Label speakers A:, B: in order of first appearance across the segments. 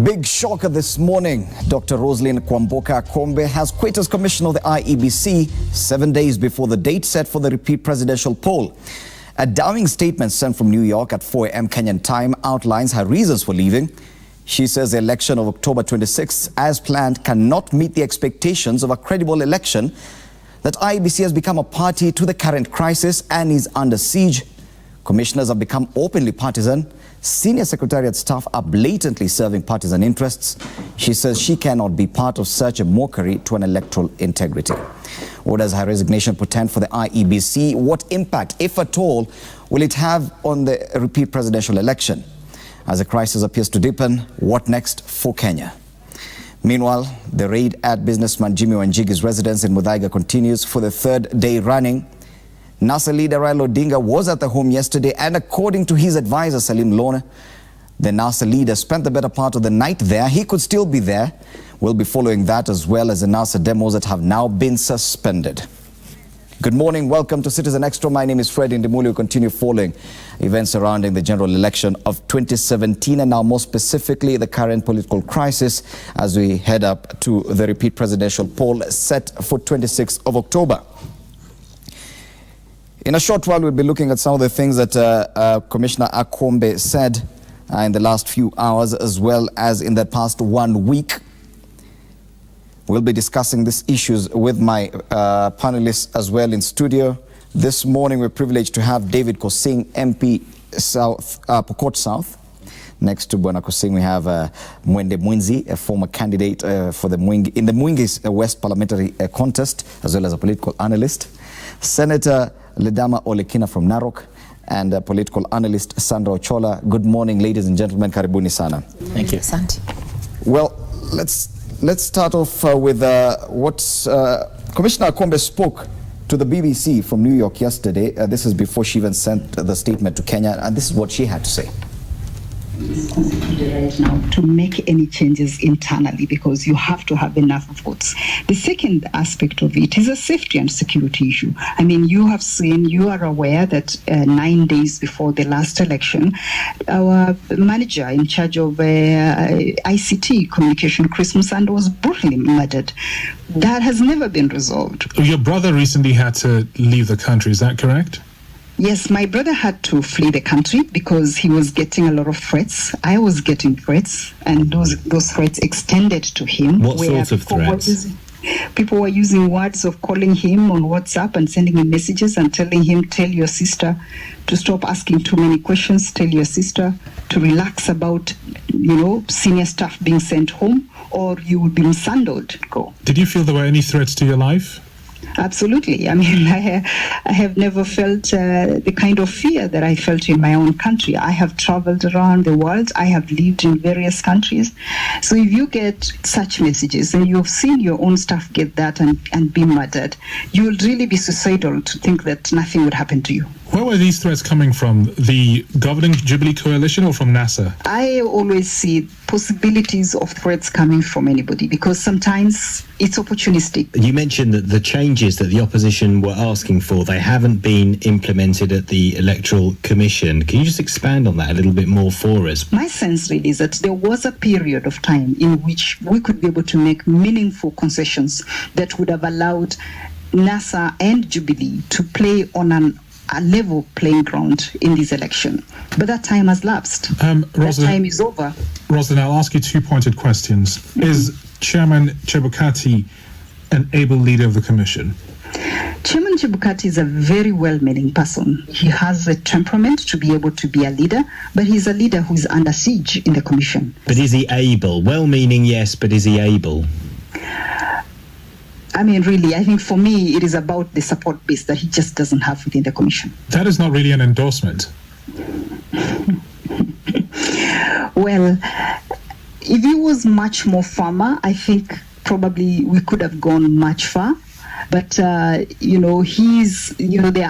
A: Big shocker this morning. Dr. Rosalind Kwamboka Akombe has quit as commissioner of the IEBC 7 days before the date set for the repeat presidential poll. A damning statement sent from New York at 4 a.m. Kenyan time outlines her reasons for leaving. She says the election of October 26th, as planned, cannot meet the expectations of a credible election, that IEBC has become a party to the current crisis and is under siege. Commissioners have become openly partisan. Senior Secretariat staff are blatantly serving partisan interests. She says she cannot be part of such a mockery to an electoral integrity. What does her resignation portend for the IEBC? What impact, if at all, will it have on the repeat presidential election? As the crisis appears to deepen, what next for Kenya? Meanwhile, the raid at businessman Jimmy Wanjigi's residence in Muthaiga continues for the third day running. NASA leader Raila Odinga was at the home yesterday, and according to his advisor Salim Lone, the NASA leader spent the better part of the night there. He could still be there. We'll be following that, as well as the NASA demos that have now been suspended. Good morning, welcome to Citizen Extra. My name is Fred Indimuli. We continue following events surrounding the general election of 2017 and now more specifically the current political crisis as we head up to the repeat presidential poll set for 26th of October. In a short while, we'll be looking at some of the things that Commissioner Akombe said in the last few hours, as well as in the past 1 week. We'll be discussing these issues with my panelists as well in studio. This morning, we're privileged to have David Kosing, MP South, Pokot South. Next to Bwana Kosing, we have Mwende Mwinzi, a former candidate for the in the Mwingi West parliamentary contest, as well as a political analyst. Senator Ledama Olekina from Narok, and political analyst Sandra Ochola. Good morning, ladies and gentlemen. Karibuni sana.
B: Thank you. Asante.
A: Well, let's start off with what Commissioner Akombe spoke to the BBC from New York yesterday. This is before she even sent the statement to Kenya, and this is what she had to say.
C: Right now to make any changes internally, because you have to have enough votes. The second aspect of it is a safety and security issue. I mean, you are aware that 9 days before the last election, our manager in charge of ICT communication, Chris Musando, was brutally murdered. That has never been resolved.
D: Your brother recently had to leave the country, is that correct?
C: Yes, my brother had to flee the country because he was getting a lot of threats. I was getting threats, and those threats extended to him.
B: What sorts of threats?
C: People were using words of calling him on WhatsApp and sending him messages and telling him, tell your sister to stop asking too many questions, tell your sister to relax about, senior staff being sent home, or you will be mishandled. Go.
D: Did you feel there were any threats to your life?
C: Absolutely. I mean, I have never felt the kind of fear that I felt in my own country. I have traveled around the world. I have lived in various countries. So if you get such messages and you've seen your own staff get that and be murdered, you will really be suicidal to think that nothing would happen to you.
D: Where were these threats coming from? The governing Jubilee coalition or from NASA?
C: I always see possibilities of threats coming from anybody because sometimes it's opportunistic.
B: You mentioned that the changes that the opposition were asking for, they haven't been implemented at the Electoral Commission. Can you just expand on that a little bit more for us?
C: My sense really is that there was a period of time in which we could be able to make meaningful concessions that would have allowed NASA and Jubilee to play on a level playing ground in this election. But that time has lapsed. That time is over.
D: Rosalind, I'll ask you two pointed questions. Mm-hmm. Is Chairman Chebukati an able leader of the Commission?
C: Chairman Chebukati is a very well-meaning person. He has a temperament to be able to be a leader, but he's a leader who is under siege in the Commission.
B: But is he able? Well-meaning, yes, but is he able?
C: I mean, really, I think for me, it is about the support base that he just doesn't have within the Commission.
D: That is not really an endorsement.
C: Well, if he was much more firmer, I think probably we could have gone much far. But, there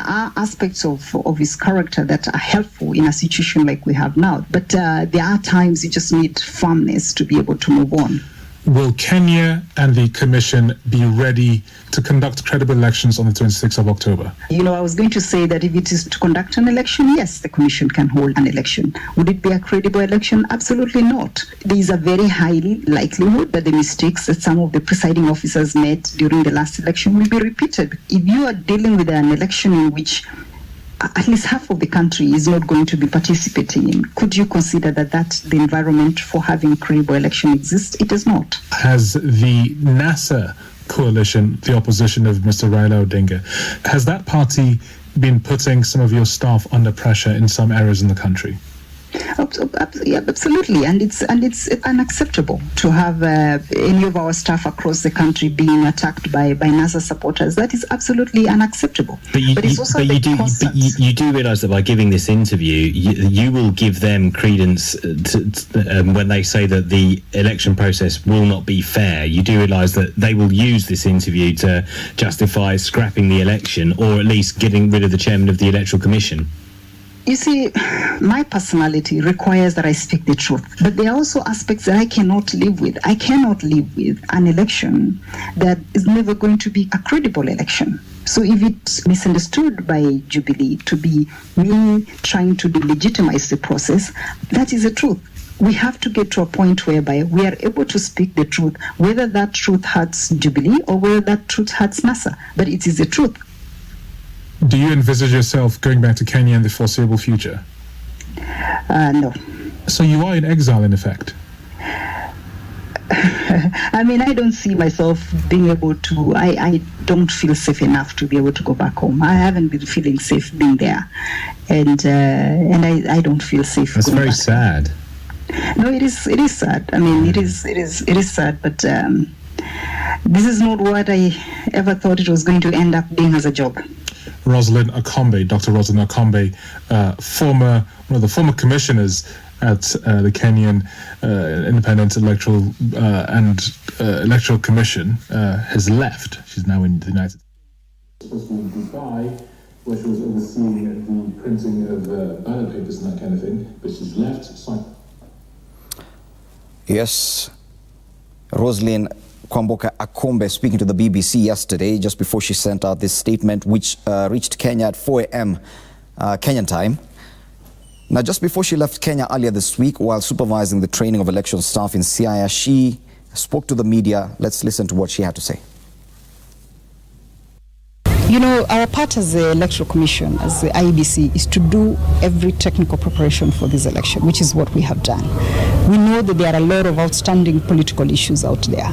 C: are aspects of his character that are helpful in a situation like we have now. But there are times you just need firmness to be able to move on.
D: will Kenya and the Commission be ready to conduct credible elections on the 26th of October?
C: I was going to say that if it is to conduct an election, yes, the Commission can hold an election. Would it be a credible election? Absolutely not. There is a very high likelihood that the mistakes that some of the presiding officers made during the last election will be repeated. If you are dealing with an election in which at least half of the country is not going to be participating in, could you consider that the environment for having credible election exists? It does not.
D: Has the NASA coalition, the opposition of Mr. Raila Odinga, has that party been putting some of your staff under pressure in some areas in the country?
C: Yeah, absolutely, and it's unacceptable to have any of our staff across the country being attacked by NASA supporters. That is absolutely unacceptable. But you
B: do realise that by giving this interview, you will give them credence when they say that the election process will not be fair. You do realise that they will use this interview to justify scrapping the election, or at least getting rid of the chairman of the Electoral Commission.
C: You see, my personality requires that I speak the truth. But there are also aspects that I cannot live with. I cannot live with an election that is never going to be a credible election. So if it's misunderstood by Jubilee to be me trying to delegitimize the process, that is the truth. We have to get to a point whereby we are able to speak the truth, whether that truth hurts Jubilee or whether that truth hurts NASA. But it is the truth.
D: Do you envisage yourself going back to Kenya in the foreseeable future?
C: No.
D: So you are in exile, in effect?
C: I mean, I don't see myself being able to, I don't feel safe enough to be able to go back home. I haven't been feeling safe being there. And I don't feel safe.
B: That's very sad.
C: No, it is sad. I mean, it is sad, but this is not what I ever thought it was going to end up being as a job.
D: Rosalind Akombe, Dr. Rosalind Akombe, one of the former commissioners at the Kenyan Independent Electoral Electoral Commission, has left. She's now in the United States. Supposed to be in Dubai, where she was overseeing the printing of ballot papers and that kind of thing, but she's left.
A: Yes, Rosalind Kwamboka Akombe speaking to the BBC yesterday, just before she sent out this statement, which reached Kenya at 4 a.m. Kenyan time. Now, just before she left Kenya earlier this week, while supervising the training of election staff in Siaya, she spoke to the media. Let's listen to what she had to say.
E: Our part as the Electoral Commission, as the IEBC, is to do every technical preparation for this election, which is what we have done. We know that there are a lot of outstanding political issues out there.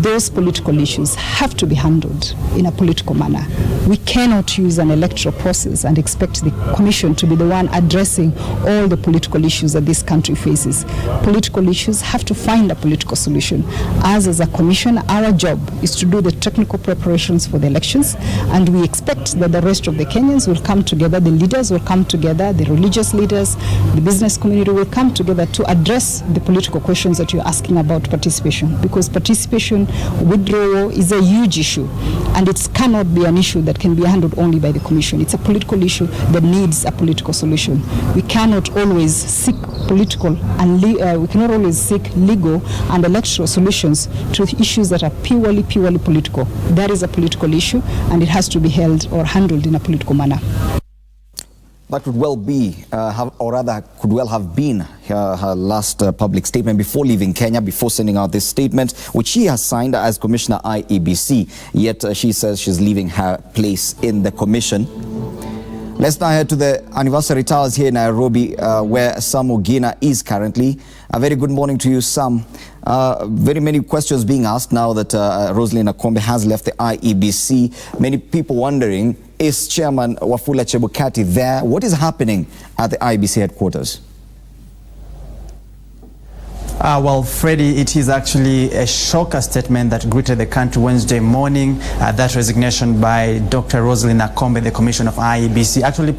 E: Those political issues have to be handled in a political manner. We cannot use an electoral process and expect the Commission to be the one addressing all the political issues that this country faces. Political issues have to find a political solution. As a Commission, our job is to do the technical preparations for the elections, and we expect that the rest of the Kenyans will come together, the leaders will come together, the religious leaders, the business community will come together to address the political questions that you're asking about participation, because participation, withdrawal is a huge issue, and it cannot be an issue that can be handled only by the Commission. It's a political issue that needs a political solution. We cannot always seek political and we cannot always seek legal and electoral solutions to issues that are purely political. That is a political issue, and it has to be held or handled in a political manner.
A: That could well be, or rather could well have been her last public statement before leaving Kenya, before sending out this statement, which she has signed as Commissioner IEBC. Yet she says she's leaving her place in the Commission. Let's now head to the anniversary towers here in Nairobi, where Sam Ogina is currently. A very good morning to you, Sam. Very many questions being asked now that Rosalind Akombe has left the IEBC. Many people wondering, is Chairman Wafula Chebukati there? What is happening at the IEBC headquarters?
F: Well, Freddie, it is actually a shocker statement that greeted the country Wednesday morning. That resignation by Dr. Rosalind Akombe, the Commissioner of IEBC, actually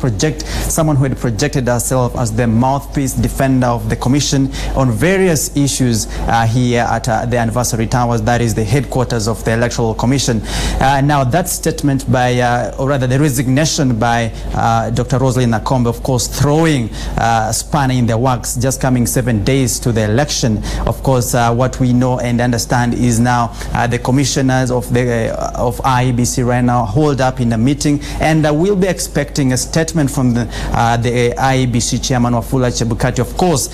F: someone who had projected herself as the mouthpiece defender of the Commission on various issues here at the Anniversary Towers, that is the headquarters of the Electoral Commission. Now, that statement or rather the resignation by Dr. Rosalind Akombe, of course, throwing a spanner in the works, just coming 7 days to the election. Commission. Of course, what we know and understand is now the commissioners of IEBC right now hold up in a meeting, and we'll be expecting a statement from the IEBC chairman Wafula Chebukati, of course,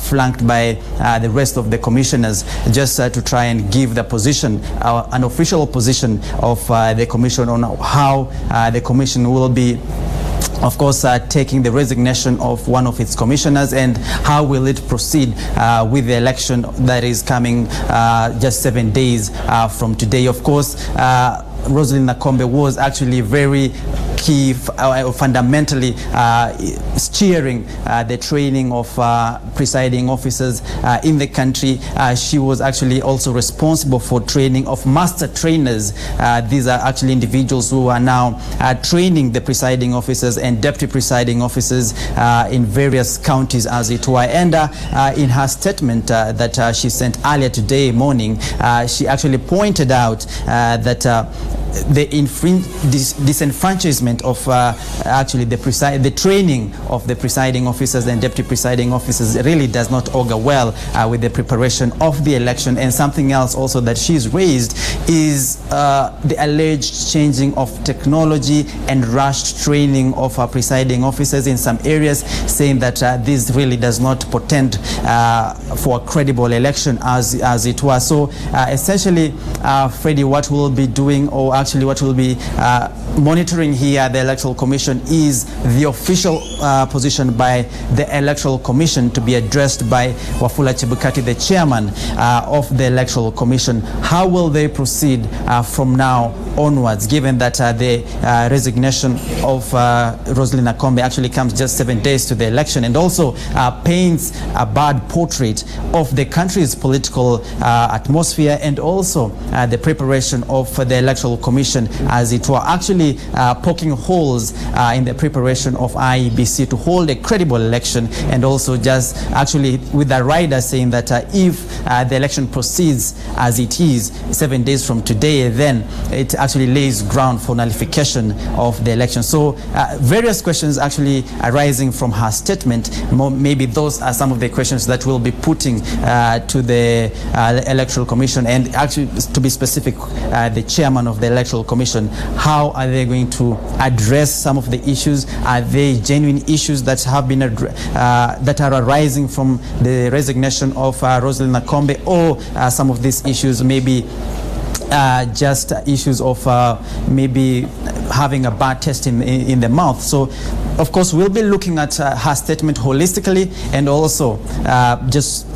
F: flanked by the rest of the commissioners, just to try and give the position, an official position of the commission on how the commission will be, of course, taking the resignation of one of its commissioners, and how will it proceed with the election that is coming just 7 days from today. Of course, Rosalyn Akombe was actually very key, fundamentally steering the training of presiding officers in the country. She was actually also responsible for training of master trainers. These are actually individuals who are now training the presiding officers and deputy presiding officers in various counties, as it were. And in her statement that she sent earlier today morning, she actually pointed out that the disenfranchisement of actually the training of the presiding officers and deputy presiding officers really does not augur well with the preparation of the election. And something else also that she's raised is the alleged changing of technology and rushed training of presiding officers in some areas, saying that this really does not portend for a credible election as it was. So essentially, Freddie, what we'll be doing, or actually what we'll be monitoring here at the Electoral Commission, is the official position by the Electoral Commission to be addressed by Wafula Chebukati, the chairman of the Electoral Commission. How will they proceed from now onwards, given that the resignation of Rosalyn Akombe actually comes just 7 days to the election, and also paints a bad portrait of the country's political atmosphere, and also the preparation of the Electoral Commission, as it were, actually poking holes in the preparation of IEBC to hold a credible election, and also just actually with the rider saying that if the election proceeds as it is 7 days from today, then it actually lays ground for nullification of the election. So various questions actually arising from her statement. Maybe those are some of the questions that we'll be putting to the Electoral Commission, and actually, to be specific, the chairman of the Electoral Commission. How are they going to address some of the issues? Are they genuine issues that have been that are arising from the resignation of Rosalyn Akombe, or some of these issues maybe just issues of maybe having a bad taste in the mouth? So of course we'll be looking at her statement holistically, and also just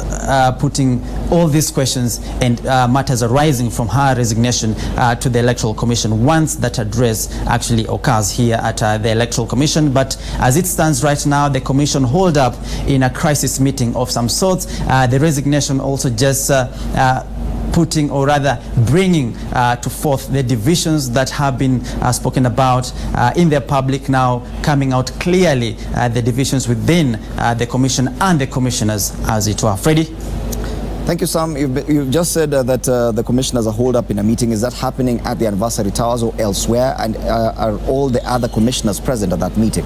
F: putting all these questions and matters arising from her resignation to the Electoral Commission once that address actually occurs here at the Electoral Commission. But as it stands right now, the Commission hold up in a crisis meeting of some sorts. The resignation also just putting, or rather bringing to forth the divisions that have been spoken about in the public, now coming out clearly, the divisions within the Commission and the commissioners, as it were. Freddie?
A: Thank you, Sam. You've just said that the commissioners are holed up in a meeting. Is that happening at the Anniversary Towers or elsewhere? And are all the other commissioners present at that meeting?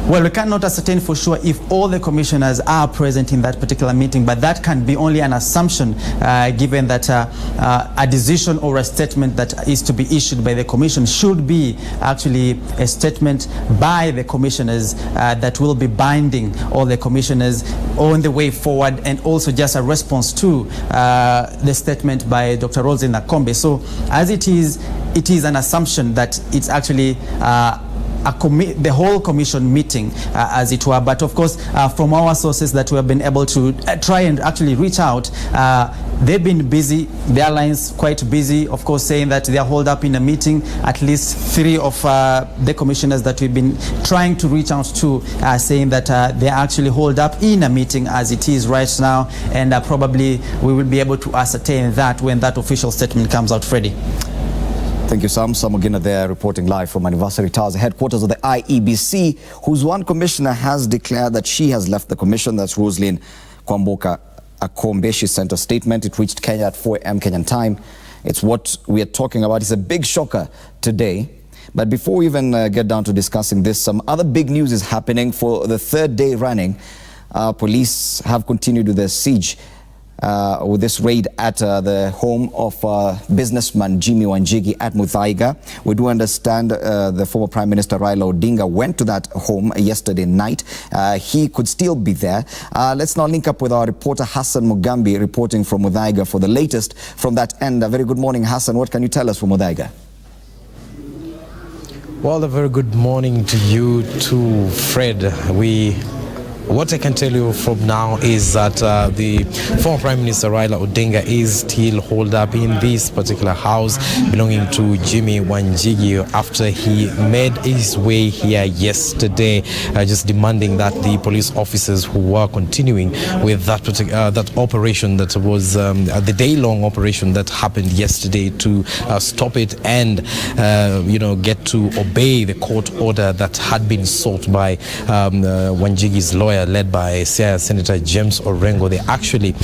F: Well, we cannot ascertain for sure if all the commissioners are present in that particular meeting, but that can be only an assumption, given that a decision or a statement that is to be issued by the commission should be actually a statement by the commissioners that will be binding all the commissioners on the way forward, and also just a response to the statement by Dr. Rosalyn Akombe. So as it is an assumption that it's actually the whole commission meeting, as it were. But of course, from our sources that we have been able to try and actually reach out, they've been busy, the airlines quite busy, of course, saying that they are holed up in a meeting. At least 3 of the commissioners that we've been trying to reach out to saying that they are actually holed up in a meeting as it is right now, and probably we will be able to ascertain that when that official statement comes out. Freddie?
A: Thank you, Sam. Sam Ogina there, reporting live from Anniversary Towers, the headquarters of the IEBC, whose one commissioner has declared that she has left the commission. That's Rosalyn Akombe. She sent a statement. It reached Kenya at 4 a.m. Kenyan time. It's what we are talking about. It's a big shocker today. But before we even get down to discussing this, some other big news is happening for the 3rd day running. Police have continued with the siege with this raid at the home of businessman Jimmy Wanjigi at Muthaiga. We do understand the former Prime Minister Raila Odinga went to that home yesterday night. He could still be there. Let's now link up with our reporter Hassan Mugambi reporting from Muthaiga for the latest from that end. A very good morning, Hassan. What can you tell us from Muthaiga?
G: Well, a very good morning to you too, Fred. What I can tell you from now is that the former Prime Minister Raila Odinga is still holed up in this particular house belonging to Jimmy Wanjigi after he made his way here yesterday, just demanding that the police officers who were continuing with that operation that was the day-long operation that happened yesterday to stop it and get to obey the court order that had been sought by Wanjigi's lawyer, led by Senator James Orengo. They actually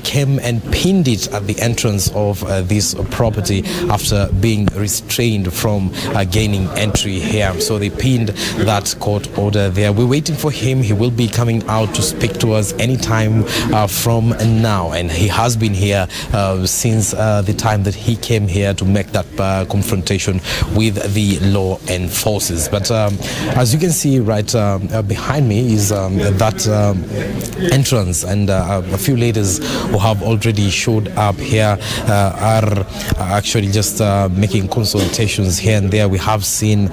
G: came and pinned it at the entrance of this property after being restrained from gaining entry here. So they pinned that court order there. We're waiting for him. He will be coming out to speak to us anytime from now, and he has been here since the time that he came here to make that confrontation with the law enforcers. But as you can see right behind me is that entrance, and a few ladies who have already showed up here are actually just making consultations here and there. We have seen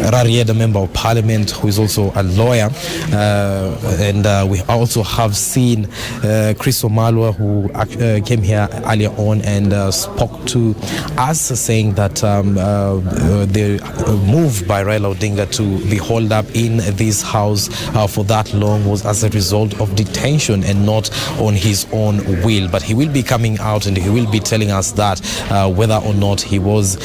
G: Rarie, the member of parliament, who is also a lawyer, and we also have seen Chris Omalwa, who came here earlier on and spoke to us, saying that the move by Raila Odinga to be holed up in this house for that long was as a result of detention and not on his own will. But he will be coming out and he will be telling us that whether or not he was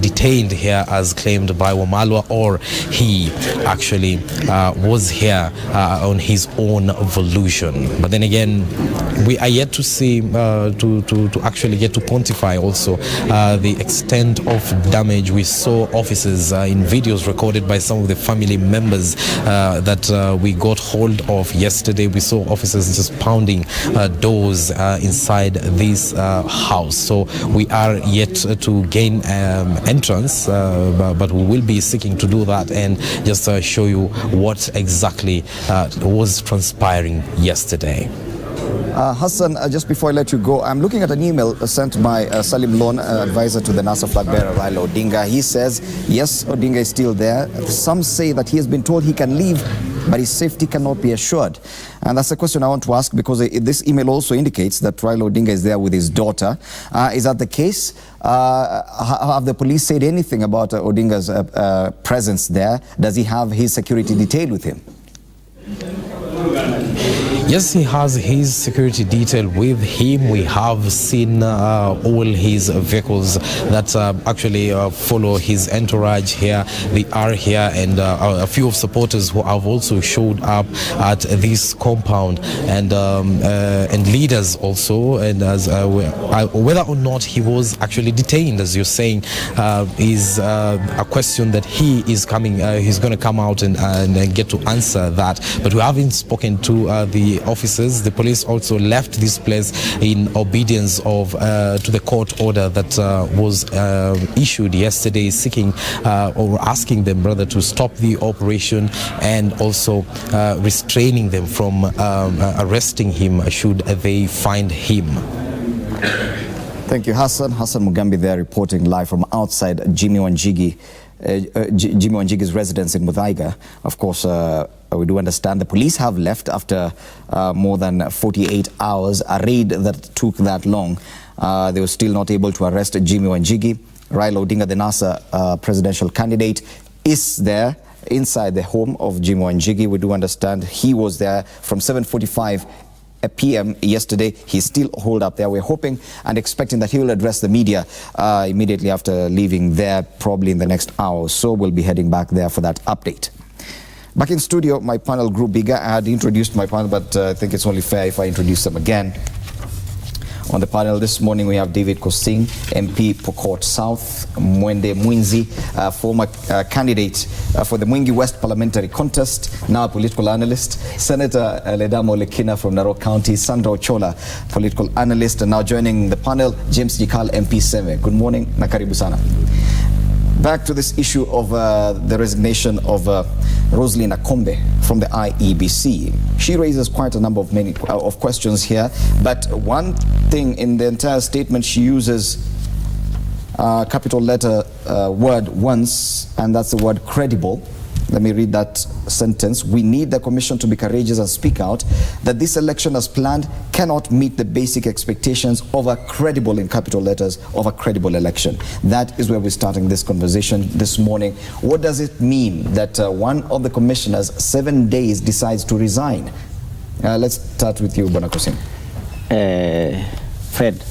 G: detained here as claimed by Wamalwa, or he actually was here on his own volition. But then again, we are yet to see to actually get to quantify also the extent of damage. We saw officers in videos recorded by some of the family members that we got hold of yesterday. We saw officers just pounding doors inside this house. So we are yet to gain entrance, but we will be seeking to do that and just show you what exactly was transpiring yesterday.
A: Hassan, just before I let you go, I'm looking at an email sent by Salim Lon, advisor to the NASA flag bearer Raila Odinga. He says, yes, Odinga is still there. Some say that he has been told he can leave, but his safety cannot be assured. And that's a question I want to ask, because this email also indicates that Raila Odinga is there with his daughter. Is that the case? Have the police said anything about Odinga's presence there? Does he have his security detail with him?
G: Yes, he has his security detail with him. We have seen all his vehicles that actually follow his entourage here. They are here, and a few of supporters who have also showed up at this compound, and leaders also. And as whether or not he was actually detained, as you're saying, is a question that he is coming. He's going to come out and get to answer that. But we haven't spoken to the officers. The police also left this place in obedience of to the court order that was issued yesterday, seeking or asking them rather to stop the operation, and also restraining them from arresting him should they find him.
A: Thank you, Hassan. Hassan Mugambi there reporting live from outside Jimmy Wanjigi's residence in Muthaiga. Of course, we do understand the police have left after more than 48 hours, a raid that took that long. They were still not able to arrest Jimmy Wanjigi. Raila Odinga, the NASA presidential candidate, is there inside the home of Jimmy Wanjigi. We do understand he was there from 7:45 p.m. yesterday. He's still holed up there. We're hoping and expecting that he will address the media immediately after leaving there, probably in the next hour or so. We'll be heading back there for that update. Back in studio, my panel grew bigger. I had introduced my panel, but I think it's only fair if I introduce them again. On the panel this morning, we have David Kosing, MP Pokot South, Mwende Mwinzi, former candidate for the Mwingi West parliamentary contest, now a political analyst, Senator Ledamo Lekina from Narok County, Sandra Ochola, political analyst, and now joining the panel, James Jikal, MP Seme. Good morning, nakaribu sana. Back to this issue of the resignation of Rosalyn Akombe from the IEBC. She raises quite a number of questions here, but one thing in the entire statement, she uses capital letter word once, and that's the word credible. Let me read that sentence. We need the commission to be courageous and speak out that this election as planned cannot meet the basic expectations of a credible, in capital letters, of a credible election. That is where we're starting this conversation this morning. What does it mean that one of the commissioners, 7 days, decides to resign? Let's start with you, Bwana Kosing.
H: Fred,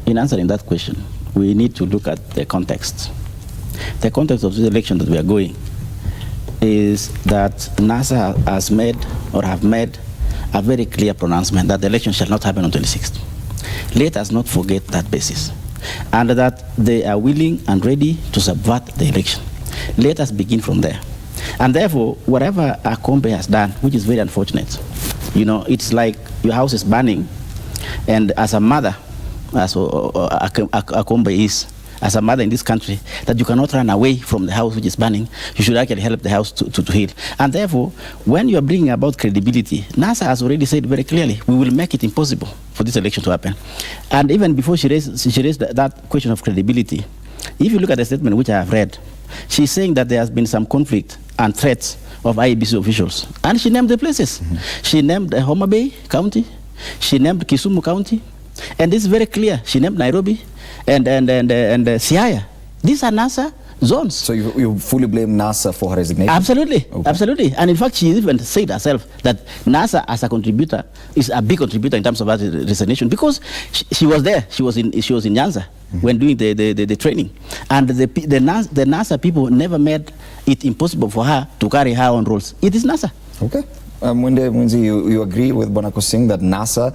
H: in answering that question, we need to look at the context. The context of this election that we are going is that NASA has made or have made a very clear pronouncement that the election shall not happen on 26th. Let us not forget that basis, and that they are willing and ready to subvert the election. Let us begin from there. And therefore, whatever Akombe has done, which is very unfortunate, you know, it's like your house is burning, and as a mother, as Akombe is, as a mother in this country, that you cannot run away from the house which is burning. You should actually help the house to heal. And therefore, when you are bringing about credibility, NASA has already said very clearly, we will make it impossible for this election to happen. And even before she raised that question of credibility, if you look at the statement which I have read, she's saying that there has been some conflict and threats of IEBC officials. And she named the places. Mm-hmm. She named Akombe County, she named Kisumu County, and this is very clear. She named Nairobi and Siaya. These are NASA zones.
A: So you fully blame NASA for her resignation?
H: Absolutely,
A: okay.
H: Absolutely. And in fact, she even said herself that NASA as a contributor is a big contributor in terms of her resignation, because she was there. She was in Nyanza when doing the training, and the NASA people never made it impossible for her to carry her own roles. It is NASA.
A: Okay. Mwende Mwinzi, you agree with Bwana Kosing that NASA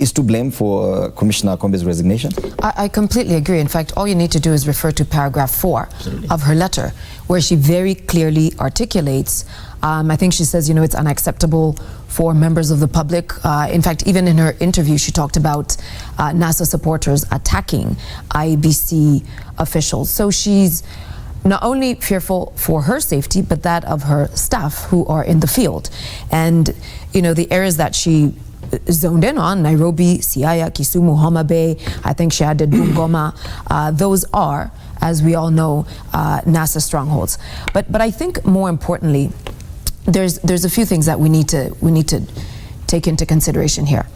A: is to blame for Commissioner Akombe's resignation?
I: I completely agree. In fact, all you need to do is refer to paragraph 4 Absolutely. Of her letter, where she very clearly articulates, I think she says, you know, it's unacceptable for members of the public. In fact, even in her interview, she talked about NASA supporters attacking IEBC officials. So she's not only fearful for her safety, but that of her staff who are in the field. And, you know, the areas that she zoned in on, Nairobi, Siaya, Kisumu, Homa Bay, I think she added Bungoma, those are, as we all know, NASA strongholds. But I think more importantly, there's a few things that we need to take into consideration here.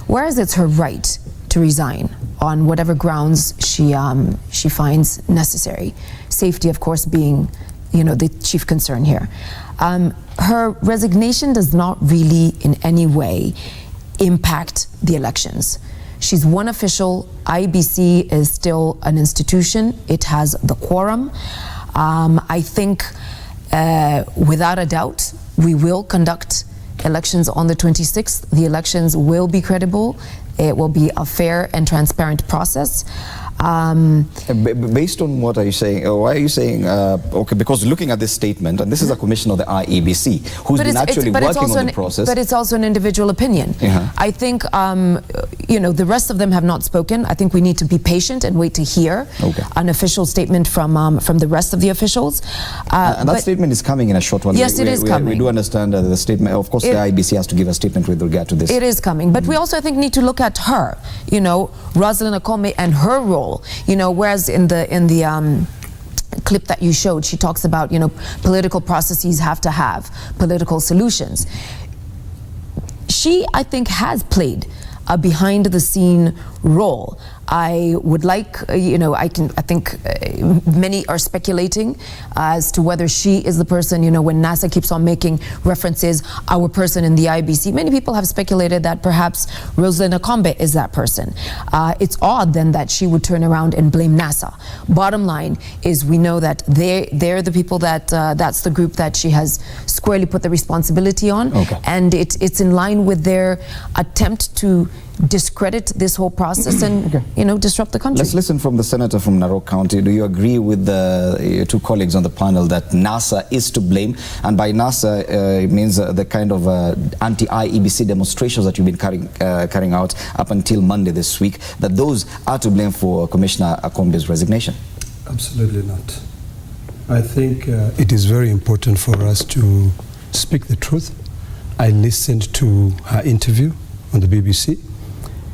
I: Whereas it's her right to resign on whatever grounds she finds necessary, safety, of course, being, you know, the chief concern here. Her resignation does not really in any way impact the elections. She's one official. IEBC is still an institution. It has the quorum. I think, without a doubt, we will conduct elections on the 26th. The elections will be credible. It will be a fair and transparent process.
A: Based on what are you saying? Why are you saying? Okay, because looking at this statement, and this is a commissioner of the IEBC who's been actually working on the process.
I: But it's also an individual opinion. I think, you know, the rest of them have not spoken. I think we need to be patient and wait to hear an official statement from the rest of the officials.
A: And that statement is coming in a short while.
I: Yes, it is coming.
A: We do understand the statement. Of course, the IEBC has to give a statement with regard to this.
I: It is coming, but we also, I think, need to look at her. You know, Rosalyn Akombe and her role. You know, whereas in the clip that you showed, she talks about, you know, political processes have to have political solutions. She, I think, has played a behind-the-scene role. I would like, I think many are speculating as to whether she is the person, when NASA keeps on making references, our person in the IBC. Many people have speculated that perhaps Rosalind Akombe is that person. It's odd then that she would turn around and blame NASA. Bottom line is we know that they're the people that, that's the group that she has squarely put the responsibility on.
A: Okay.
I: And it's in line with their attempt to discredit this whole process and disrupt the country.
A: Let's listen from the senator from Narok County. Do you agree with your two colleagues on the panel that NASA is to blame? And by NASA, it means the kind of anti-IEBC demonstrations that you've been carrying out up until Monday this week, that those are to blame for Commissioner Akombe's resignation?
J: Absolutely not. I think it is very important for us to speak the truth. I listened to her interview on the BBC,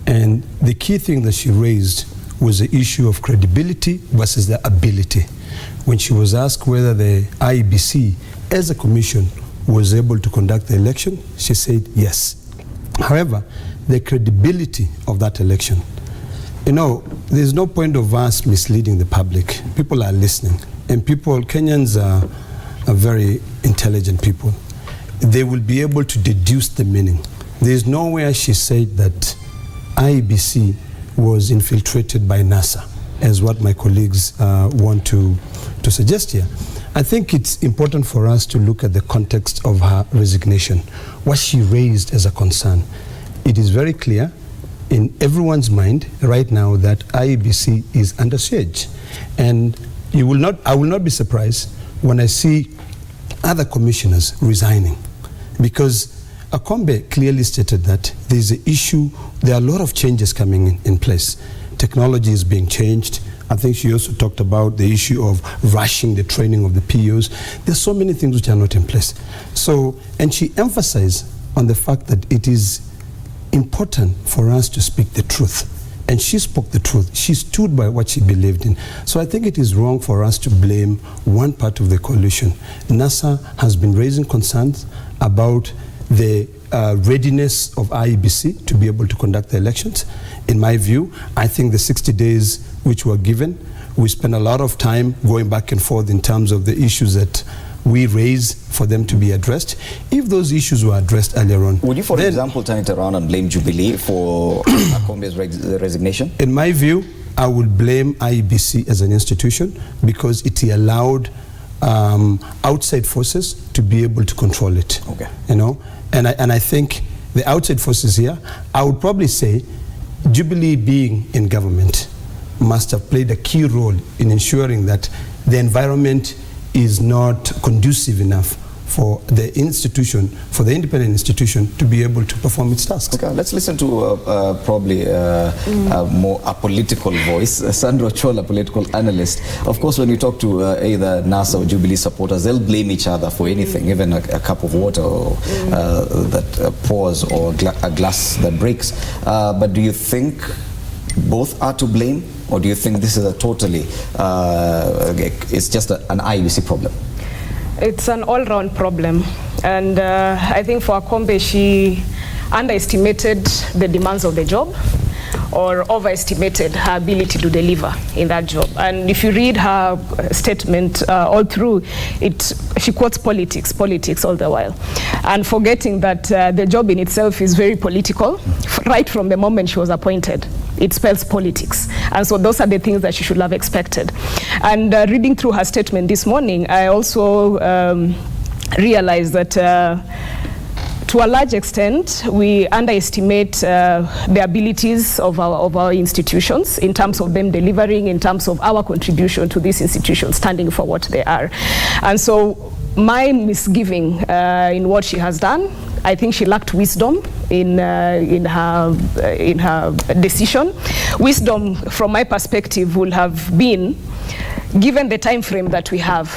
J: and the key thing that she raised was the issue of credibility versus the ability. When she was asked whether the IEBC as a commission was able to conduct the election, she said yes. However, the credibility of that election, there's no point of us misleading the public. People are listening, and Kenyans are very intelligent people. They will be able to deduce the meaning. There's nowhere she said that IEBC was infiltrated by NASA, as what my colleagues want to suggest here. I think it's important for us to look at the context of her resignation, what she raised as a concern. It is very clear in everyone's mind right now that IEBC is under siege. And I will not be surprised when I see other commissioners resigning, because Akombe clearly stated that there's an issue, there are a lot of changes coming in place. Technology is being changed. I think she also talked about the issue of rushing the training of the POs. There's so many things which are not in place. So, and she emphasized on the fact that it is important for us to speak the truth. And she spoke the truth. She stood by what she believed in. So I think it is wrong for us to blame one part of the coalition. NASA has been raising concerns about the readiness of IEBC to be able to conduct the elections. In my view, I think the 60 days which were given, we spent a lot of time going back and forth in terms of the issues that we raise for them to be addressed. If those issues were addressed earlier on.
A: Would you, for example, turn it around and blame Jubilee for Akombe's resignation?
J: In my view, I would blame IEBC as an institution because it allowed outside forces to be able to control it.
A: Okay.
J: And I think the outside forces here, I would probably say Jubilee being in government must have played a key role in ensuring that the environment is not conducive enough for the institution, for the independent institution to be able to perform its tasks.
A: Okay, let's listen to probably a more apolitical voice, Sandro Chola, political analyst. Of course, when you talk to either NASA or Jubilee supporters, they'll blame each other for anything, even a cup of water or, that pours or a glass that breaks. But do you think both are to blame, or do you think this is a totally, it's just an IEBC problem?
K: It's an all-round problem, and I think for Akombe, she underestimated the demands of the job or overestimated her ability to deliver in that job. And if you read her statement all through, she quotes politics all the while, and forgetting that the job in itself is very political. Right from the moment she was appointed, it spells politics. And so those are the things that she should have expected. And reading through her statement this morning, I also realized that to a large extent, we underestimate the abilities of our institutions in terms of them delivering, in terms of our contribution to these institutions, standing for what they are. And so my misgiving in what she has done, I think she lacked wisdom in her decision. Wisdom, from my perspective, would have been, given the time frame that we have,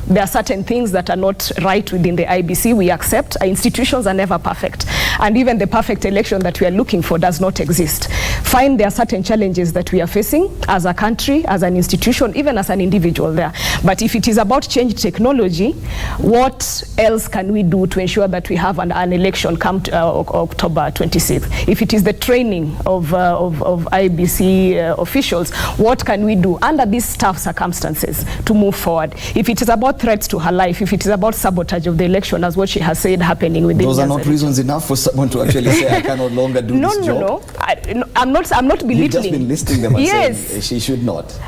K: there are certain things that are not right within the IBC. We accept. Our institutions are never perfect. And even the perfect election that we are looking for does not exist. Fine, there are certain challenges that we are facing as a country, as an institution, even as an individual there. But if it is about change technology, what else can we do to ensure that we have an election come to, October 26th? If it is the training of IBC officials, what can we do under these tough circumstances to move forward? If it is about threats to her life, if it is about sabotage of the election, as what she has said happening within
A: those are not reasons enough for someone to actually say, I can no longer do this job.
K: No. I'm not belittling.
A: You've just been listing them and
K: yes.
A: saying she should not.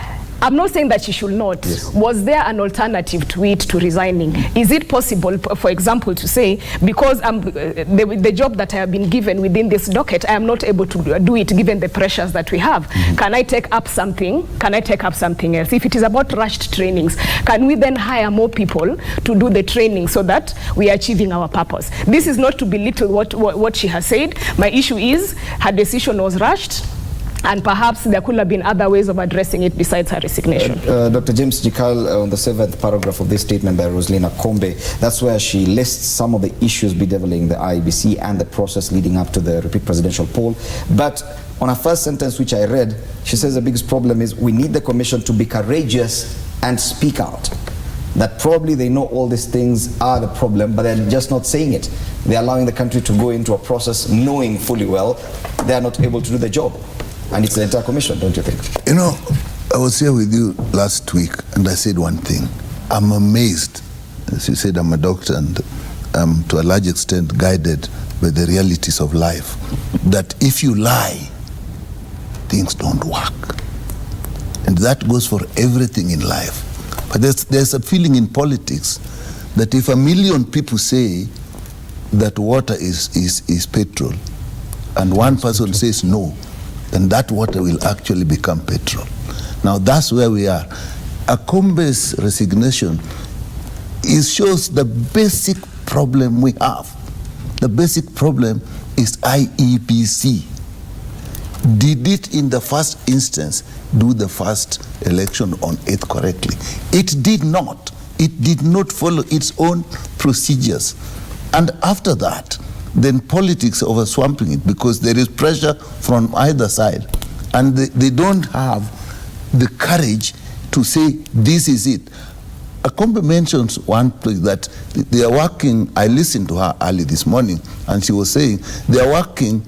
K: I'm not saying that she should not.
A: Yes.
K: Was there an alternative to it, to resigning? Is it possible, for example, to say, because the job that I have been given within this docket, I am not able to do it given the pressures that we have. Can I take up something? Can I take up something else? If it is about rushed trainings, can we then hire more people to do the training so that we are achieving our purpose? This is not to belittle what she has said. My issue is her decision was rushed, and perhaps there could have been other ways of addressing it besides her resignation.
A: Dr. James Jikal, on the 7th paragraph of this statement by Rosalina Akombe, that's where she lists some of the issues bedeviling the IEBC and the process leading up to the repeat presidential poll. But on her first sentence, which I read, she says the biggest problem is we need the commission to be courageous and speak out. That probably they know all these things are the problem, but they're just not saying it. They're allowing the country to go into a process knowing fully well they are not able to do the job. And it's the entire commission, don't you think?
L: You know, I was here with you last week and I said one thing. I'm amazed. As you said, I'm a doctor and I'm to a large extent guided by the realities of life. That if you lie, things don't work. And that goes for everything in life. But there's a feeling in politics that if 1 million people say that water is petrol and one person says no, then that water will actually become petrol. Now that's where we are. Akombe's resignation shows the basic problem we have. The basic problem is IEBC. Did it in the first instance do the first election on 8th correctly? It did not. It did not follow its own procedures. And after that, then politics overswamping it because there is pressure from either side. And they don't have the courage to say, this is it. Akombe mentions one place that they are working, I listened to her early this morning, and she was saying they are working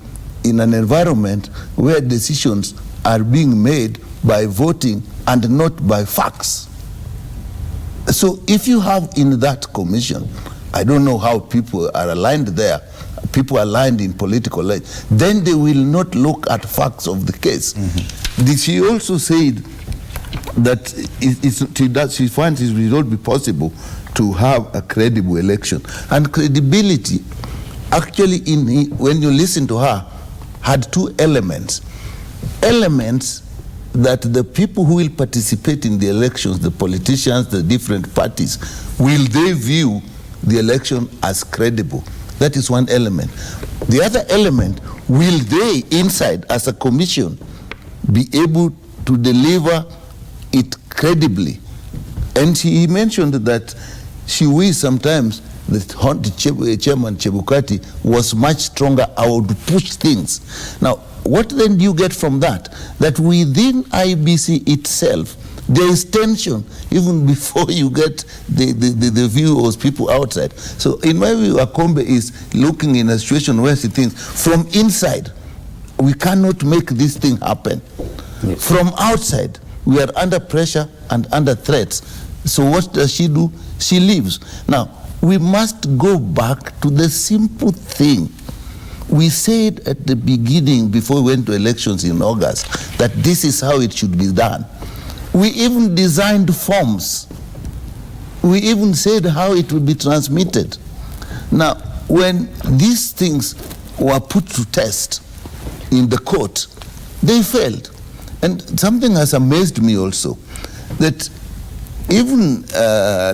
L: in an environment where decisions are being made by voting and not by facts. So if you have in that commission, I don't know how people are aligned there, people aligned in political life, then they will not look at facts of the case. She also said that she finds it will not be possible to have a credible election. And credibility, actually, when you listen to her, had two elements. Elements that the people who will participate in the elections, the politicians, the different parties, will they view the election as credible? That is one element. The other element, will they, inside, as a commission, be able to deliver it credibly? And he mentioned that she wished sometimes that Chairman Chebukati was much stronger. I would push things. Now, what then do you get from that? That within IBC itself, there is tension even before you get the view of people outside. So in my view, Akombe is looking in a situation where she thinks, from inside, we cannot make this thing happen. Yes. From outside, we are under pressure and under threats. So what does she do? She leaves. Now, we must go back to the simple thing. We said at the beginning, before we went to elections in August, that this is how it should be done. We even designed forms. We even said how it would be transmitted. Now, when these things were put to test in the court, they failed. And something has amazed me also, that even,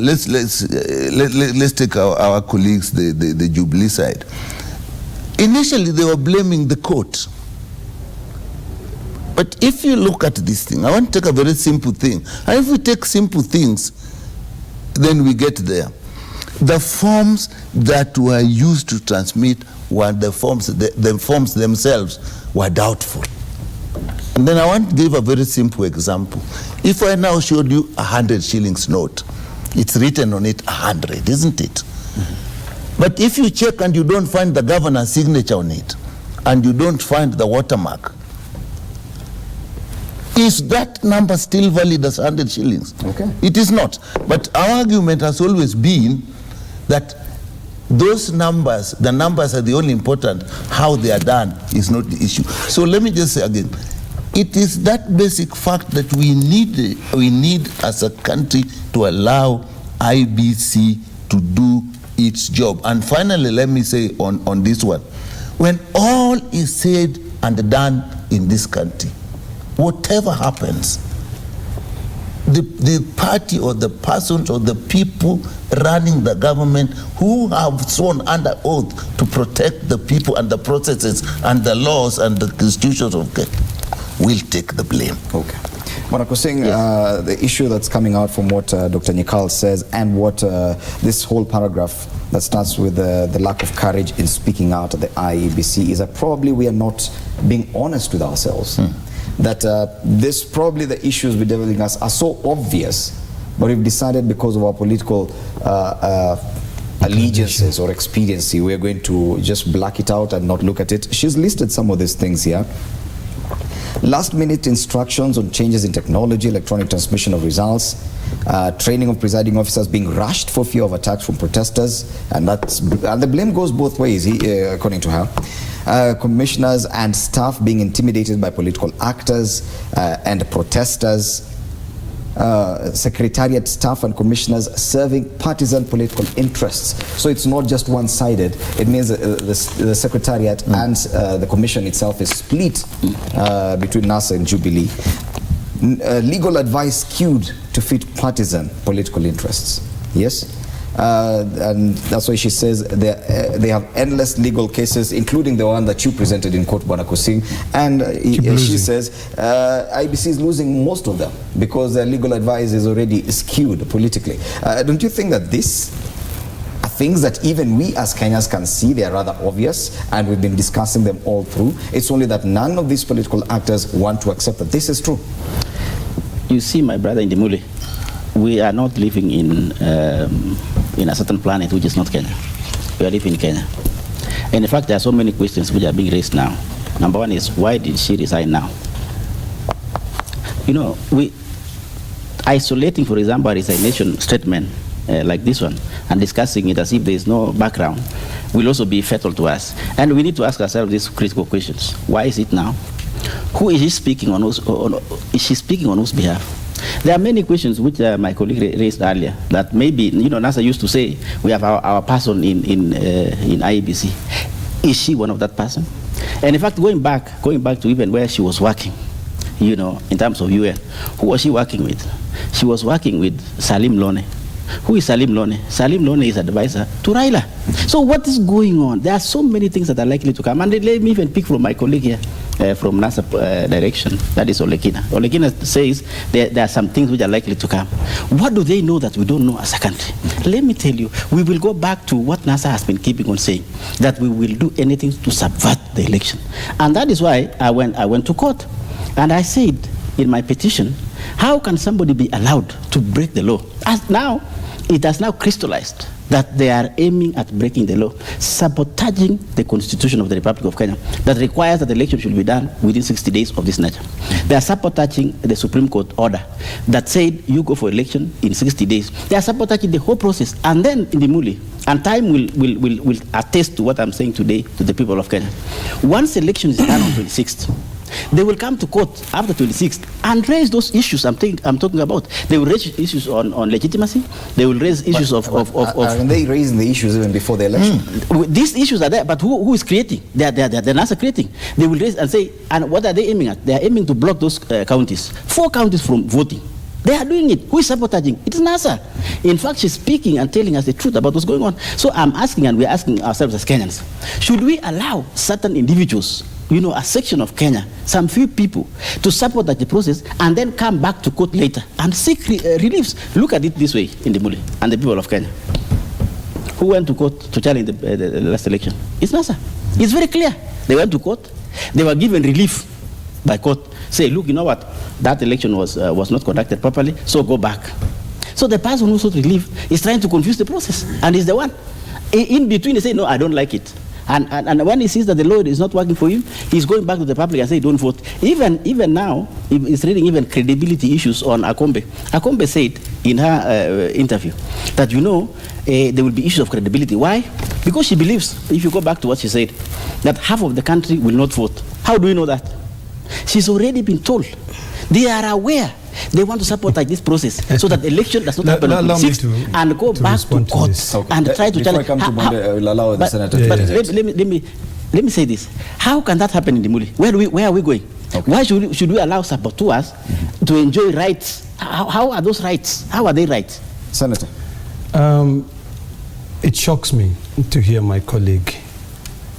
L: let's take our colleagues, the Jubilee side. Initially, they were blaming the court. But if you look at this thing, I want to take a very simple thing. And if we take simple things, then we get there. The forms that were used to transmit were the forms themselves were doubtful. And then I want to give a very simple example. If I now showed you 100 shillings note, it's written on it 100, isn't it? Mm-hmm. But if you check and you don't find the governor's signature on it, and you don't find the watermark, is that number still valid as 100 shillings?
A: Okay.
L: It is not. But our argument has always been that those numbers, the numbers are the only important. How they are done is not the issue. So let me just say again, it is that basic fact that we need as a country to allow IBC to do its job. And finally, let me say on this one, when all is said and done in this country, whatever happens, the party or the persons or the people running the government who have sworn under oath to protect the people and the processes and the laws and the institutions of Kenya will take the blame.
A: Okay. Bwana Singh, the issue that's coming out from what Dr. Nyikal says and what this whole paragraph that starts with the lack of courage in speaking out at the IEBC is that probably we are not being honest with ourselves. That this probably the issues with developing us are so obvious, but we've decided because of our political allegiances or expediency, we're going to just black it out and not look at it. She's listed some of these things here. Last minute instructions on changes in technology, electronic transmission of results, training of presiding officers being rushed for fear of attacks from protesters, and the blame goes both ways, according to her. Commissioners and staff being intimidated by political actors and protesters. Secretariat staff and commissioners serving partisan political interests. So it's not just one-sided. It means the secretariat and the commission itself is split between NASA and Jubilee. Legal advice skewed to fit partisan political interests. Yes? And that's why she says they have endless legal cases, including the one that you presented in court, Bwana Singh. And she says IBC is losing most of them because their legal advice is already skewed politically. Don't you think that these are things that even we as Kenyans can see? They are rather obvious, and we've been discussing them all through. It's only that none of these political actors want to accept that this is true.
H: You see, my brother Indimuli, we are not living in a certain planet which is not Kenya. We are living in Kenya. And in fact, there are so many questions which are being raised now. Number one is, why did she resign now? You know, isolating, for example, a resignation statement like this one and discussing it as if there is no background will also be fatal to us. And we need to ask ourselves these critical questions. Why is it now? Who is she speaking on? Is she speaking on whose behalf? There are many questions which my colleague raised earlier that maybe, you know, NASA used to say we have our person in IEBC. Is she one of that person? And in fact, going back to even where she was working, you know, in terms of UN, who was she working with? She was working with Salim Lone. Who is Salim Lone? Salim Lone is advisor to Raila. So what is going on? There are so many things that are likely to come. And let me even pick from my colleague here. From NASA direction, that is Olekina. Olekina says there are some things which are likely to come. What do they know that we don't know as a country? Let me tell you, we will go back to what NASA has been keeping on saying, that we will do anything to subvert the election. And that is why I went to court. And I said in my petition, how can somebody be allowed to break the law? As now, it has now crystallized that they are aiming at breaking the law, sabotaging the Constitution of the Republic of Kenya that requires that the election should be done within 60 days of this nature. They are sabotaging the Supreme Court order that said you go for election in 60 days. They are sabotaging the whole process. And then in the Muli, and time will attest to what I'm saying today to the people of Kenya. Once election is done on 26th, they will come to court after 26th and raise those issues I'm talking about. They will raise issues on legitimacy. They will raise issues of
A: Are they raising the issues even before the election?
H: These issues are there, but who is creating? They're NASA creating. They will raise and say, and what are they aiming at? They are aiming to block those counties, 4 counties from voting. They are doing it. Who is sabotaging? It is NASA. In fact, she's speaking and telling us the truth about what's going on. So I'm asking, and we're asking ourselves as Kenyans, should we allow certain individuals, a section of Kenya, some few people, to support the process and then come back to court later and seek reliefs. Look at it this way in the Muli and the people of Kenya. Who went to court to challenge the last election? It's NASA. It's very clear. They went to court. They were given relief by court. Say, look, you know what? That election was not conducted properly, so go back. So the person who sought relief is trying to confuse the process, and is the one. In between, they say, no, I don't like it. And when he sees that the law is not working for him, he's going back to the public and say, don't vote. Even now, he's reading even credibility issues on Akombe. Akombe said in her interview that, there will be issues of credibility. Why? Because she believes, if you go back to what she said, that half of the country will not vote. How do we know that? She's already been told. They are aware. They want to support this process so that the election does not happen on the 6th and go back to court and try to challenge.
A: Before I come to Bonde, I will allow the Senator to
H: let me say this. How can that happen in the Muli? Where are we going? Okay. Why should we allow saboteurs to enjoy rights? How are those rights? How are they rights?
A: Senator.
J: It shocks me to hear my colleague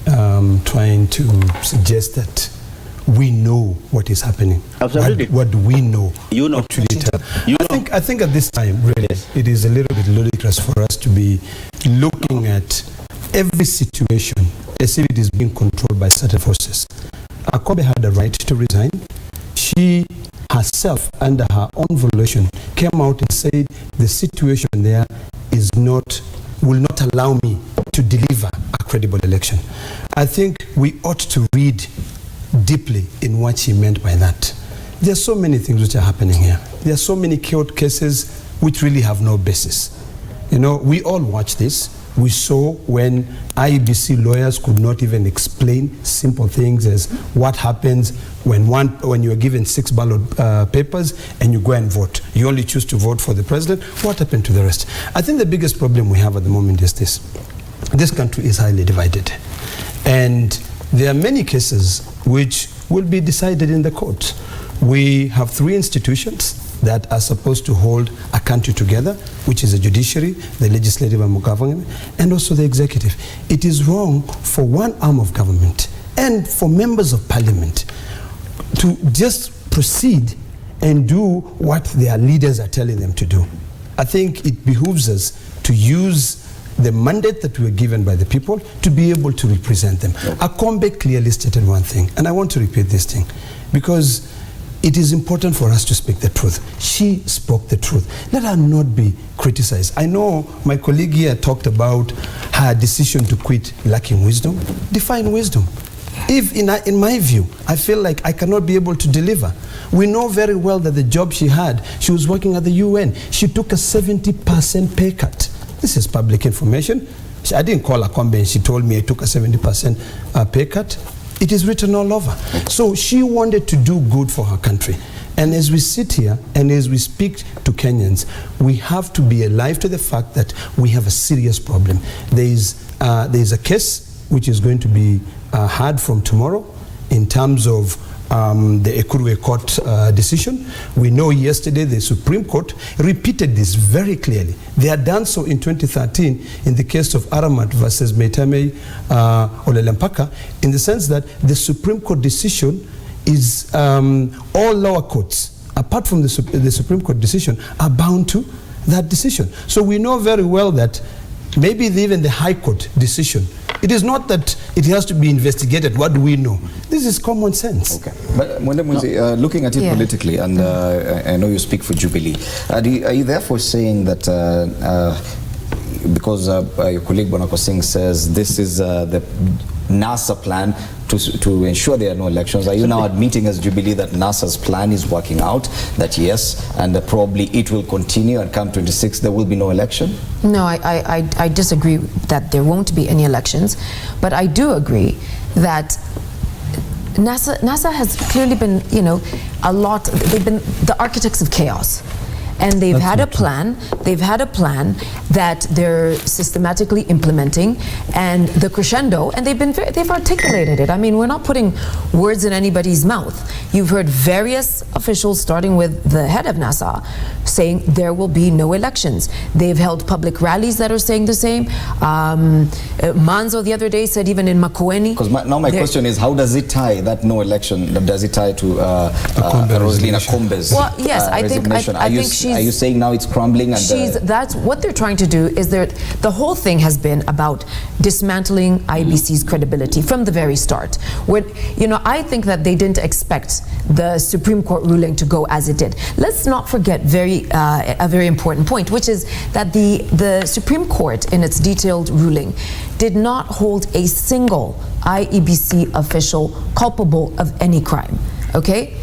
J: trying to suggest that we know what is happening.
H: Absolutely.
J: What do we know?
H: You know.
J: I think at this time, really, it is a little bit ludicrous for us to be looking at every situation as if it is being controlled by certain forces. Akombe had a right to resign. She herself, under her own volition, came out and said the situation there will not allow me to deliver a credible election. I think we ought to read deeply in what she meant by that. There are so many things which are happening here. There are so many court cases which really have no basis. We all watch this. We saw when IEBC lawyers could not even explain simple things as what happens when you are given 6 ballot papers and you go and vote. You only choose to vote for the president. What happened to the rest? I think the biggest problem we have at the moment is this. This country is highly divided. And there are many cases which will be decided in the court. We have 3 institutions that are supposed to hold a country together, which is the judiciary, the legislative arm of government, and also the executive. It is wrong for one arm of government and for members of parliament to just proceed and do what their leaders are telling them to do. I think it behooves us to use the mandate that we were given by the people to be able to represent them. Akombe clearly stated one thing, and I want to repeat this thing, because it is important for us to speak the truth. She spoke the truth. Let her not be criticized. I know my colleague here talked about her decision to quit lacking wisdom. Define wisdom. If, in my view, I feel like I cannot be able to deliver. We know very well that the job she had, she was working at the UN. She took a 70% pay cut. This is public information. I didn't call Akombe and she told me I took a 70% pay cut. It is written all over. So she wanted to do good for her country. And as we sit here and as we speak to Kenyans, we have to be alive to the fact that we have a serious problem. There is a case which is going to be heard from tomorrow in terms of the Ekurwe Court decision. We know yesterday the Supreme Court repeated this very clearly. They had done so in 2013 in the case of Aramat versus Meitame Olelempaka, in the sense that the Supreme Court decision is all lower courts, apart from the Supreme Court decision, are bound to that decision. So we know very well that maybe even the High Court decision, it is not that it has to be investigated. What do we know? This is common sense.
A: Okay. But looking at it politically, and I know you speak for Jubilee, are you therefore saying that because your colleague Bonako Singh says this is the NASA plan to ensure there are no elections, are you now admitting as Jubilee that NASA's plan is working out, that yes, and probably it will continue and come 26 there will be no election?
I: No, I disagree that there won't be any elections, but I do agree that NASA has clearly been, they've been the architects of chaos. And they've
J: That's
I: had a
J: not true.
I: plan. They've had a plan that they're systematically implementing, and the crescendo. And they've articulated it. I mean, we're not putting words in anybody's mouth. You've heard various officials, starting with the head of NASA, saying there will be no elections. They've held public rallies that are saying the same. Manzo the other day said even in Makueni.
A: Because my question is, how does it tie that no election? Does it tie to
J: Akombe
A: Rosalina
J: resignation.
A: Akombe's
I: Well, yes, I think
A: resignation?
I: I think she's.
A: Are you saying now it's crumbling? And
I: That's what they're trying to do. Is the whole thing has been about dismantling IBC's credibility from the very start. Where, you know, I think that they didn't expect the Supreme Court ruling to go as it did. Let's not forget a very important point, which is that the Supreme Court, in its detailed ruling, did not hold a single IEBC official culpable of any crime. Okay?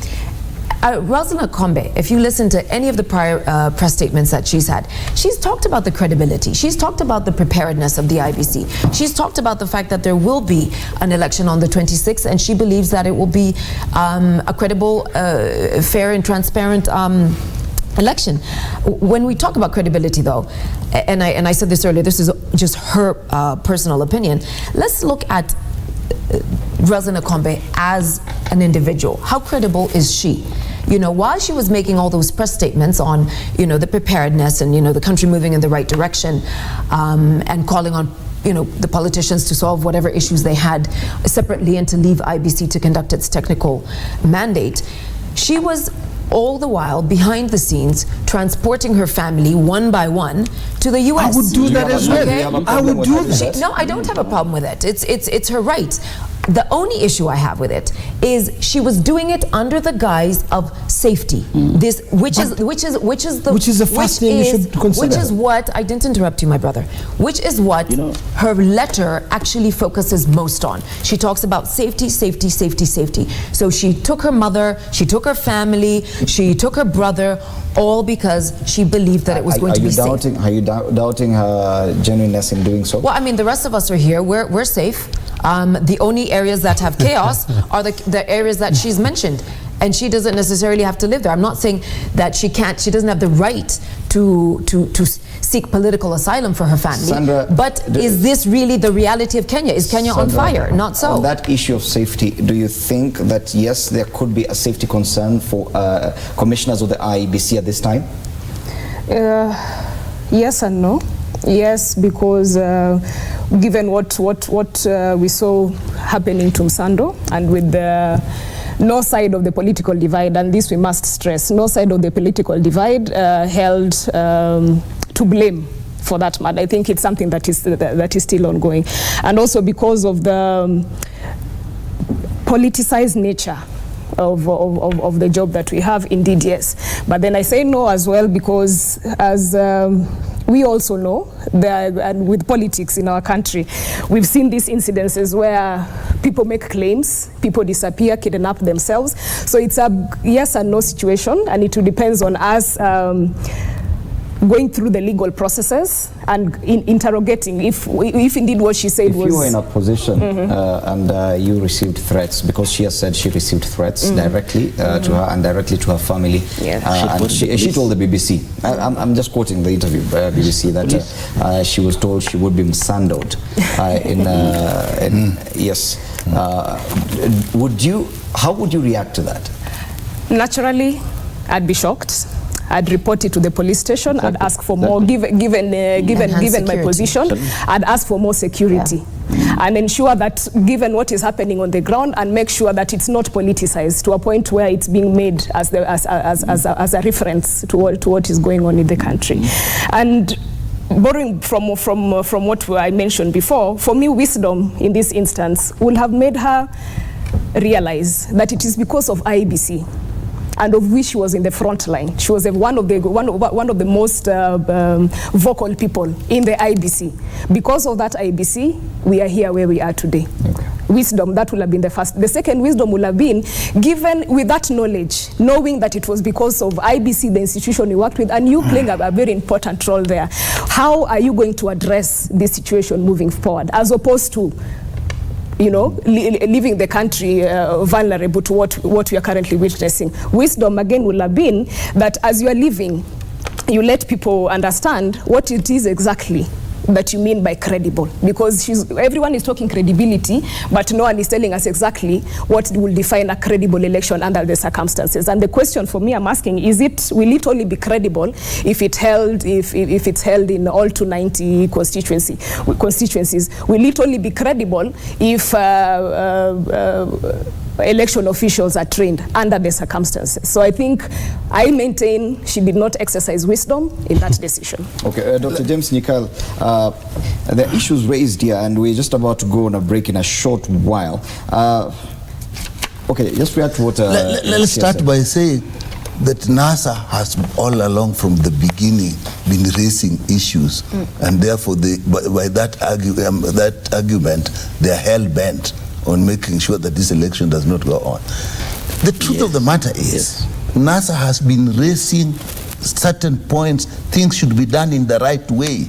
I: Rosalina Akombe, if you listen to any of the prior press statements that she's had, she's talked about the credibility. She's talked about the preparedness of the IBC. She's talked about the fact that there will be an election on the 26th, and she believes that it will be a credible, fair and transparent election. When we talk about credibility, though, and I said this earlier, this is just her personal opinion, let's look at Rosalina Akombe as an individual. How credible is she? You know, while she was making all those press statements on, you know, the preparedness and, you know, the country moving in the right direction, and calling on, you know, the politicians to solve whatever issues they had separately and to leave IBC to conduct its technical mandate, she was all the while behind the scenes transporting her family one by one to the US.
J: I would do that as well.
I: Okay?
J: I would do that.
I: No, I don't have a problem with it. It's her right. The only issue I have with it is she was doing it under the guise of safety. This, which is
J: the first thing you should consider.
I: Which is what I didn't interrupt you, my brother. Which is what her letter actually focuses most on. She talks about safety, safety, safety, safety. So she took her mother, she took her family, she took her brother, all because she believed that it was going to be safe.
A: Are you doubting her genuineness in doing so?
I: Well, I mean, the rest of us are here. We're safe. The only areas that have chaos are the areas that she's mentioned, and she doesn't necessarily have to live there. I'm not saying that she doesn't have the right to seek political asylum for her family.
A: Sandra,
I: but is this really the reality of Kenya? Is Kenya on fire? Not so.
A: On that issue of safety, do you think that yes, there could be a safety concern for commissioners of the IEBC at this time?
K: Yes and no. Yes, because given what we saw happening to Msando, and with the no side of the political divide, and this we must stress, no side of the political divide held to blame for that matter. I think it's something that is still ongoing, and also because of the politicized nature of the job that we have. Indeed, yes, but then I say no as well, because as we also know that, and with politics in our country, we've seen these incidences where people make claims, people disappear, kidnap themselves. So it's a yes and no situation, and it depends on us going through the legal processes and interrogating if indeed what she said was...
A: If you were in a position and you received threats, because she has said she received threats directly to her and directly to her family, and she told the BBC, I'm just quoting the interview by BBC, that she was told she would be msandoed yes. How would you react to that?
K: Naturally, I'd be shocked. I'd report it to the police station. I'd ask for more, given my position, I'd ask for more security. And ensure that, given what is happening on the ground, and make sure that it's not politicized to a point where it's being made as a reference to what is going on in the country. And borrowing from what I mentioned before, for me, wisdom in this instance would have made her realize that it is because of IEBC, and of which she was in the front line. She was one of the most vocal people in the IBC. Because of that IBC, we are here where we are today. Okay. Wisdom, that will have been the first. The second wisdom will have been given with that knowledge, knowing that it was because of IBC, the institution you worked with, and you playing a very important role there. How are you going to address this situation moving forward, as opposed to leaving the country vulnerable to what we are currently witnessing? Wisdom, again, will have been that as you are leaving, you let people understand what it is exactly that you mean by credible, because everyone is talking credibility, but no one is telling us exactly what will define a credible election under the circumstances. And the question for me I'm asking, will it only be credible if it's held in all 290 constituencies? Will it only be credible if election officials are trained under the circumstances? So I maintain she did not exercise wisdom in that decision.
A: Okay, Dr. James Nyikal, the issues raised here, and we're just about to go on a break in a short while. Okay, just react to what...
L: Let's start by saying that NASA has all along from the beginning been raising issues, and therefore by that argument they are hell-bent on making sure that this election does not go on. The truth of the matter is, NASA has been raising certain points, things should be done in the right way.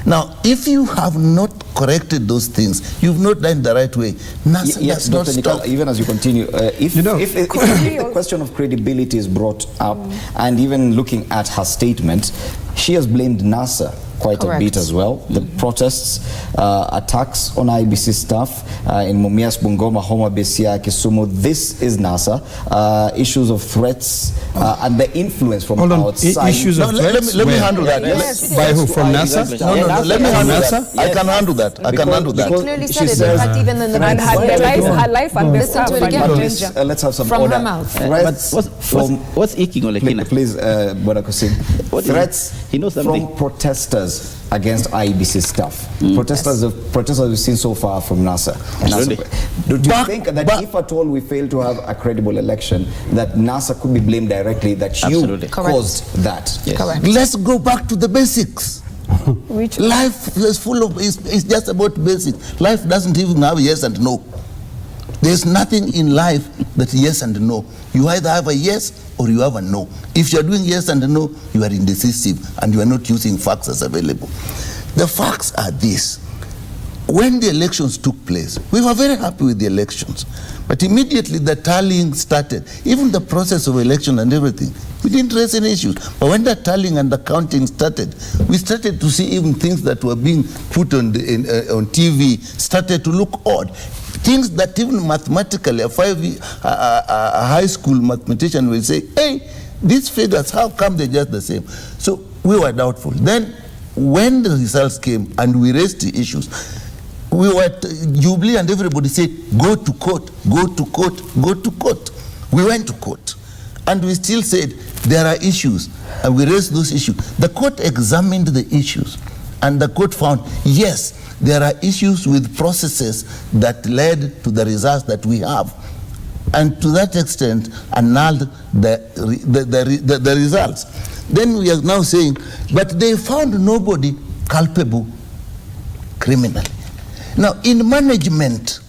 L: Now, if you have not corrected those things, you've not done the right way, NASA does not stop.
A: Even as you continue, if the question of credibility is brought up, and even looking at her statement, she has blamed NASA quite a bit as well. The protests, attacks on IBC staff in Mumias, Bungoma, Homa Bay, Kisumu. This is NASA. Issues of threats and the influence from outside.
L: Issues of threats? Let me handle that.
A: Yes.
L: By who? From NASA? No, let me handle that. I can handle that. I can handle that.
I: She clearly said it. In fact, even in the
K: and her life and the
I: listen to it again.
A: Let's have some
I: from
A: order.
I: her mouth.
H: What's eking Olekina?
A: Please, Bwana Kusim. Threats from protesters against IEBC staff. Protesters we've seen so far from NASA. Do you think that if at all we fail to have a credible election, that NASA could be blamed directly, that you caused that?
H: Yes.
I: Correct.
L: Let's go back to the basics. Life is full of, it's just about basics. Life doesn't even have yes and no. There's nothing in life that yes and no. You either have a yes or you have a no. If you're doing yes and no, you are indecisive and you are not using facts as available. The facts are this. When the elections took place, we were very happy with the elections. But immediately the tallying started, even the process of election and everything, we didn't raise any issues. But when the tallying and the counting started, we started to see even things that were being put on TV started to look odd. Things that even mathematically, a high school mathematician will say, hey, these figures, how come they're just the same? So we were doubtful. Then when the results came and we raised the issues, we were Jubilee and everybody said, go to court, go to court, go to court. We went to court. And we still said, there are issues. And we raised those issues. The court examined the issues. And the court found, yes, there are issues with processes that led to the results that we have. And to that extent, annulled the results. Then we are now saying, but they found nobody culpable criminally. Now, in management,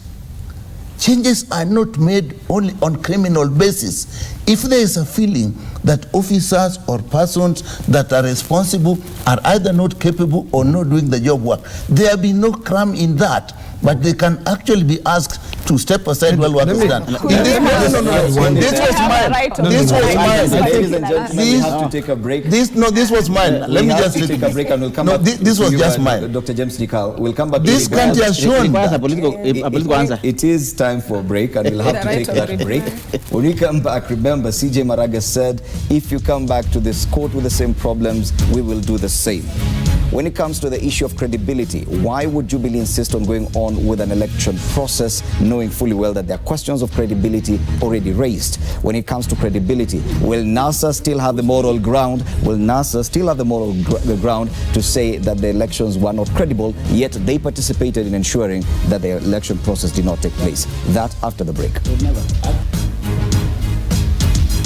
L: changes are not made only on criminal basis. If there is a feeling that officers or persons that are responsible are either not capable or not doing the job well, there will be no crime in that, but they can actually be asked to step aside while work is done. This was mine. This was mine.
A: Ladies and gentlemen, we have to take a break.
L: This was mine. Let me just
A: take a break and we'll come back.
L: This was just mine.
A: Dr. James Nyikal, we'll come back.
L: This country has shown that.
A: It is time for a break and we'll have to take that break. When we come back, remember, CJ Maraga said, if you come back to this court with the same problems, we will do the same. When it comes to the issue of credibility, why would Jubilee insist on going on with an election process, knowing fully well that there are questions of credibility already raised? When it comes to credibility, will NASA still have the moral ground? Will NASA still have the moral ground to say that the elections were not credible, yet they participated in ensuring that the election process did not take place? That after the break.